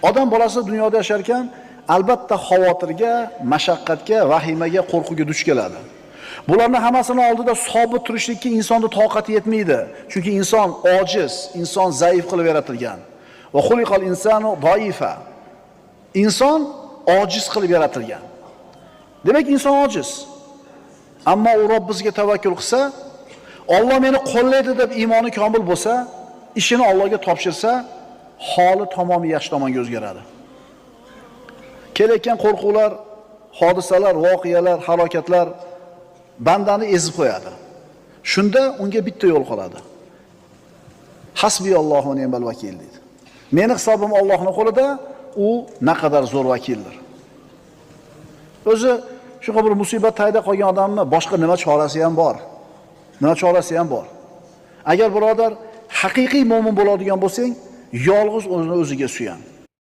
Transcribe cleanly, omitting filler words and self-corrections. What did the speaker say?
Odam bolasi dunyoda yashar ekan, albatta xavotirga, mashaqqatga, vahimaga, qo'rquvga duch keladi. Bularning hammasini oldida sobit turishlikka insonning toqati yetmaydi. Chunki inson ojiz, inson zaif qilib yaratilgan. Va xuliqal insonu doifa. Inson ojiz qilib yaratilgan. Demak, inson ojiz. Ammo u Robbimizga tavakkul qilsa, Alloh meni qo'llaydi deb iymoni komil bo'lsa, ishini Allohga topshirsa, holi tamomiy yaxshi tomonga o'zgaradi. Kelayotgan qo'rquvlar, hodisalar, voqealar, halokatlar bandani ezib qo'yadi. Shunda unga bitta yo'l qoladi. Hasbiyallohu va ni'mal vakil deydi. Meni hisobim Allohning qo'lida, u naqadar zo'r vakildir. O'zi shunaqa bir musibat tayda qolgan odamni boshqa nima chorasi ham bor? Nima chorasi ham bor? Agar birodar haqiqiy mo'min bo'ladigan bo'lsang, yolg'iz o'zini o'ziga suyan.